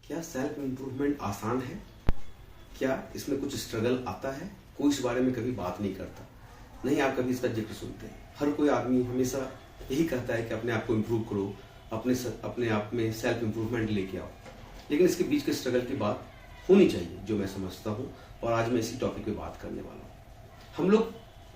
क्या self improvement आसान है? क्या इसमें कुछ स्ट्रगल आता है? कोई इस बारे में कभी बात नहीं करता, नहीं आप कभी इसका जिक्र सुनते हैं। हर कोई आदमी हमेशा यही कहता है कि अपने आप को इम्प्रूव करो, अपने आप में सेल्फ इम्प्रूवमेंट लेके आओ। लेकिन इसके बीच के स्ट्रगल की बात होनी चाहिए, जो मैं समझता हूँ, और आज मैं इसी टॉपिक पे बात करने वाला हूँ। हम लोग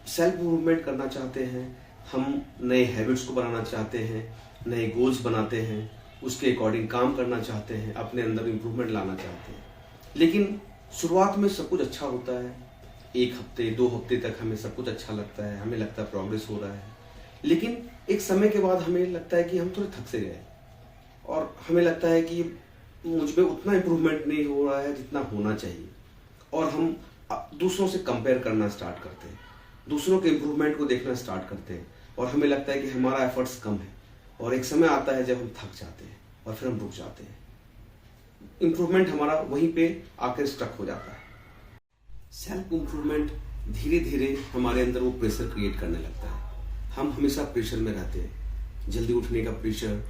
सेल्फ इम्प्रूवमेंट करना चाहते हैं, हम नए हैबिट्स को बनाना चाहते हैं, नए गोल्स बनाते हैं, उसके अकॉर्डिंग काम करना चाहते हैं, अपने अंदर इम्प्रूवमेंट लाना चाहते हैं। लेकिन शुरुआत में सब कुछ अच्छा होता है, 1 हफ्ते 2 हफ्ते तक हमें सब कुछ अच्छा लगता है, हमें लगता है प्रोग्रेस हो रहा है। लेकिन एक समय के बाद हमें लगता है कि हम थोड़े थक से गए और हमें लगता है कि मुझ में उतना इम्प्रूवमेंट नहीं हो रहा है जितना होना चाहिए, और हम दूसरों से कंपेयर करना स्टार्ट करते हैं, दूसरों के इम्प्रूवमेंट को देखना स्टार्ट करते हैं, और हमें लगता है कि हमारा एफर्ट्स कम है। और एक समय आता है जब हम थक जाते हैं और फिर हम रुक जाते हैं, इम्प्रूवमेंट हमारा वहीं पे आकर स्टक हो जाता है। सेल्फ इम्प्रूवमेंट धीरे धीरे हमारे अंदर वो प्रेशर क्रिएट करने लगता है। हम हमेशा प्रेशर में रहते हैं, जल्दी उठने का प्रेशर,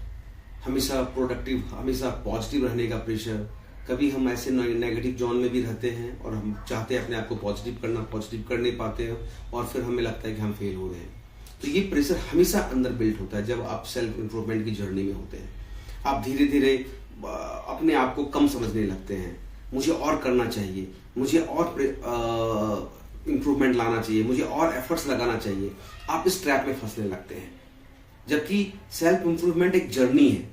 हमेशा प्रोडक्टिव, हमेशा पॉजिटिव रहने का प्रेशर। कभी हम ऐसे नेगेटिव जोन में भी रहते हैं और हम चाहते हैं अपने आप को पॉजिटिव कर नहीं पाते हैं, और फिर हमें लगता है कि हम फेल हो रहे हैं। तो ये प्रेशर हमेशा अंदर बिल्ट होता है जब आप सेल्फ इम्प्रूवमेंट की जर्नी में होते हैं। आप धीरे धीरे अपने आप को कम समझने लगते हैं, मुझे और करना चाहिए, मुझे और इम्प्रूवमेंट लाना चाहिए, मुझे और एफर्ट्स लगाना चाहिए। आप इस ट्रैप में फंसने लगते हैं, जबकि सेल्फ इम्प्रूवमेंट एक जर्नी है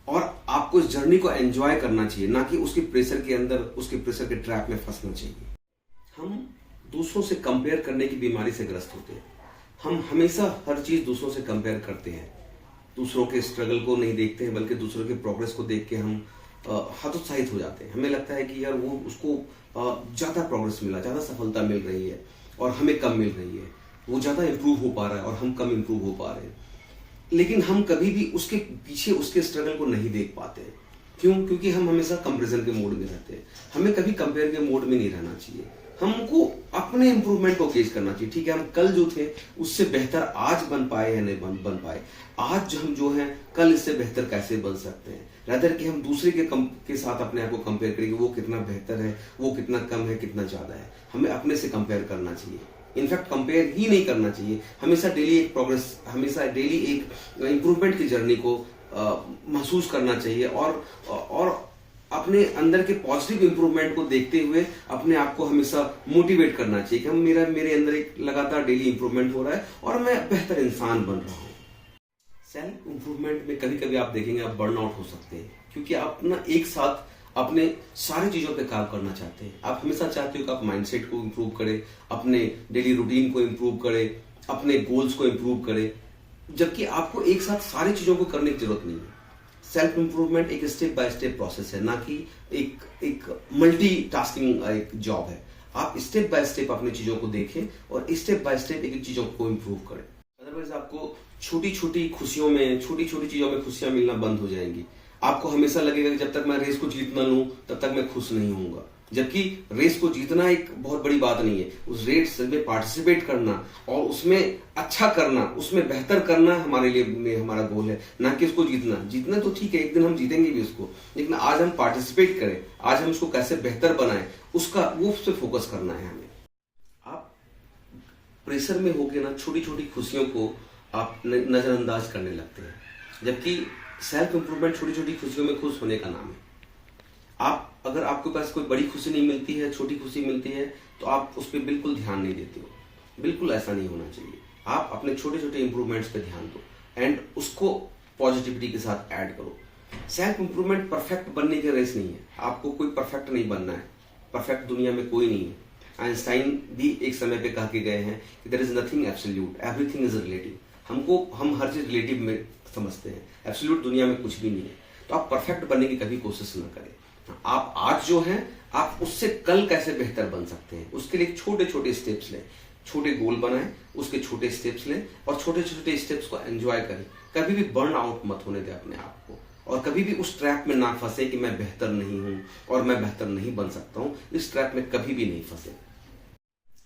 और आपको इस जर्नी को एंजॉय करना चाहिए, ना कि उसके प्रेशर के अंदर, उसके प्रेशर के ट्रैप में फंसना चाहिए। हम दूसरों से कंपेयर करने की बीमारी से ग्रस्त होते हैं। हम हमेशा हर चीज दूसरों से कंपेयर करते हैं, दूसरों के स्ट्रगल को नहीं देखते हैं, बल्कि दूसरों के प्रोग्रेस को देख के हम हतोत्साहित हो जाते हैं। हमें लगता है कि यार वो उसको ज्यादा प्रोग्रेस मिला, ज्यादा सफलता मिल रही है और हमें कम मिल रही है। वो ज्यादा इंप्रूव हो पा रहा है और हम कम इंप्रूव हो पा रहे हैं। लेकिन हम कभी भी उसके पीछे उसके स्ट्रगल को नहीं देख पाते। क्यों? क्योंकि हम हमेशा कंपैरिजन के मोड में रहते हैं। हमें कभी कंपेयर के मोड में नहीं रहना चाहिए। हमको अपने इंप्रूवमेंट को केस करना चाहिए। ठीक है, हम कल जो थे उससे बेहतर आज बन पाए या नहीं बन पाए, आज हम जो है कल इससे बेहतर कैसे बन सकते हैं, रादर कि हम दूसरे के साथ अपने आप को कंपेयर करेंगे, वो कितना बेहतर है, वो कितना कम है, कितना ज्यादा है। हमें अपने से कंपेयर करना चाहिए। इनफैक्ट कंपेयर ही नहीं करना चाहिए। हमेशा डेली एक प्रोग्रेस, हमेशा डेली एक इम्प्रूवमेंट की जर्नी को महसूस करना चाहिए, और अपने अंदर के पॉजिटिव इंप्रूवमेंट को देखते हुए अपने आप को हमेशा मोटिवेट करना चाहिए कि मेरे अंदर एक लगातार डेली इंप्रूवमेंट हो रहा है और मैं बेहतर इंसान बन रहा हूँ। सेल्फ इंप्रूवमेंट में कभी कभी आप देखेंगे आप बर्नआउट हो सकते हैं, क्योंकि आप ना एक साथ अपने सारी चीजों पे काम करना चाहते हैं। आप हमेशा चाहते हो कि आप माइंडसेट को इम्प्रूव करें, अपने डेली रूटीन को इम्प्रूव करें, अपने गोल्स को इम्प्रूव करें, जबकि आपको एक साथ सारी चीजों को करने की जरूरत नहीं है। सेल्फ इम्प्रूवमेंट एक स्टेप बाय स्टेप प्रोसेस है, ना कि एक मल्टी टास्किंग एक जॉब है। आप स्टेप बाय स्टेप अपनी चीजों को देखें और स्टेप बाय स्टेप एक चीजों को इम्प्रूव करें। अदरवाइज आपको छोटी छोटी खुशियों में, छोटी छोटी चीजों में खुशियां मिलना बंद हो जाएंगी। आपको हमेशा लगेगा कि जब तक मैं रेस को जीत ना लूं तब तक मैं खुश नहीं होऊंगा, जबकि रेस को जीतना एक बहुत बड़ी बात नहीं है। उस रेस में पार्टिसिपेट करना और उसमें अच्छा करना, उसमें बेहतर करना हमारे लिए हमारा गोल है, ना कि उसको जीतना तो ठीक है, एक दिन हम जीतेंगे भी उसको, लेकिन आज हम पार्टिसिपेट करें, आज हम उसको कैसे बेहतर बनाएं, वो उस पर फोकस करना है हमें। आप प्रेशर में होकर ना छोटी छोटी खुशियों को आप नजरअंदाज करने लगते हैं, जबकि सेल्फ इंप्रूवमेंट छोटी छोटी खुशियों में खुश होने का नाम है। अगर आपके पास कोई बड़ी खुशी नहीं मिलती है, छोटी खुशी मिलती है, तो आप उस पर बिल्कुल ध्यान नहीं देते हो। बिल्कुल ऐसा नहीं होना चाहिए। आप अपने छोटे छोटे इंप्रूवमेंट्स पे ध्यान दो एंड उसको पॉजिटिविटी के साथ ऐड करो। सेल्फ इंप्रूवमेंट परफेक्ट बनने की रेस नहीं है। आपको कोई परफेक्ट नहीं बनना है, परफेक्ट दुनिया में कोई नहीं है। आइंस्टाइन भी एक समय पे कह के गए हैं कि there is nothing absolute, everything is relative. हम हर चीज रिलेटिव में समझते हैं, एब्सोल्यूट दुनिया में कुछ भी नहीं है। तो आप परफेक्ट बनने की कभी कोशिश न करें। आप आज जो है, आप उससे कल कैसे बेहतर बन सकते हैं, उसके लिए छोटे छोटे स्टेप्स लें, छोटे गोल बनाएं, उसके छोटे स्टेप्स लें और छोटे छोटे स्टेप्स को एंजॉय करें। कभी भी बर्न आउट मत होने दें अपने आप को, और कभी भी उस ट्रैप में ना फंसे कि मैं बेहतर नहीं हूं और मैं बेहतर नहीं बन सकता हूं। इस ट्रैप में कभी भी नहीं फंसे।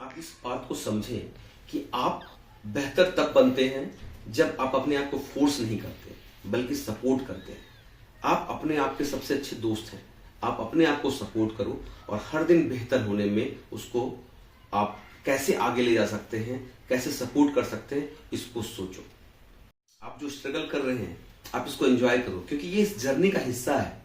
आप इस बात को समझें कि आप बेहतर तब बनते हैं जब आप अपने आप को फोर्स नहीं करते, बल्कि सपोर्ट करते हैं। आप अपने आप के सबसे अच्छे दोस्त हैं। आप अपने आप को सपोर्ट करो और हर दिन बेहतर होने में उसको आप कैसे आगे ले जा सकते हैं, कैसे सपोर्ट कर सकते हैं, इसको सोचो। आप जो स्ट्रगल कर रहे हैं आप इसको एंजॉय करो, क्योंकि ये इस जर्नी का हिस्सा है।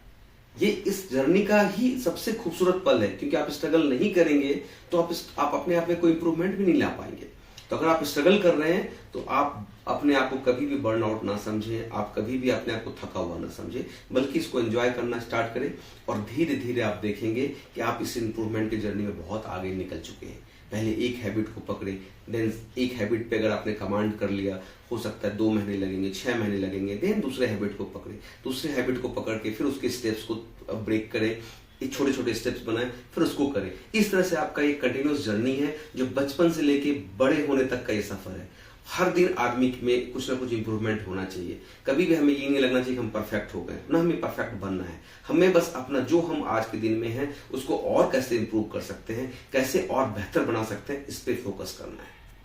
ये इस जर्नी का ही सबसे खूबसूरत पल है, क्योंकि आप स्ट्रगल नहीं करेंगे तो आप अपने आप में कोई इंप्रूवमेंट भी नहीं ला पाएंगे। तो अगर आप स्ट्रगल कर रहे हैं तो आप अपने आप को कभी भी बर्न आउट ना समझें, आप कभी भी अपने आप को थका हुआ ना समझें, बल्कि इसको एंजॉय करना स्टार्ट करें और धीरे धीरे आप देखेंगे कि आप इस इंप्रूवमेंट की जर्नी में बहुत आगे निकल चुके हैं। पहले एक हैबिट को पकड़े, देन एक हैबिट पे अगर आपने कमांड कर लिया, हो सकता है 2 महीने लगेंगे, 6 महीने लगेंगे, देन दूसरे हैबिट को पकड़े, दूसरे हैबिट को पकड़ के फिर उसके स्टेप्स को ब्रेक करें, छोटे छोटे स्टेप्स बनाएं, फिर उसको करें। इस तरह से आपका एक कंटिन्यूअस जर्नी है जो बचपन से लेके बड़े होने तक का ये सफर है। हर दिन आदमी में कुछ ना कुछ इंप्रूवमेंट होना चाहिए। कभी भी हमें ये नहीं लगना चाहिए कि हम परफेक्ट हो गए, ना हमें परफेक्ट बनना है। हमें बस अपना जो हम आज के दिन में हैं उसको और कैसे इंप्रूव कर सकते हैं, कैसे और बेहतर बना सकते हैं, इस पे फोकस करना है।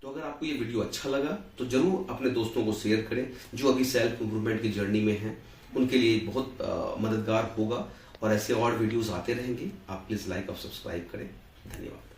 तो अगर आपको ये वीडियो अच्छा लगा तो जरूर अपने दोस्तों को शेयर करें जो अभी सेल्फ इंप्रूवमेंट की जर्नी में हैं, उनके लिए बहुत मददगार होगा। और ऐसे और वीडियोस आते रहेंगे। आप प्लीज लाइक और सब्सक्राइब करें। धन्यवाद।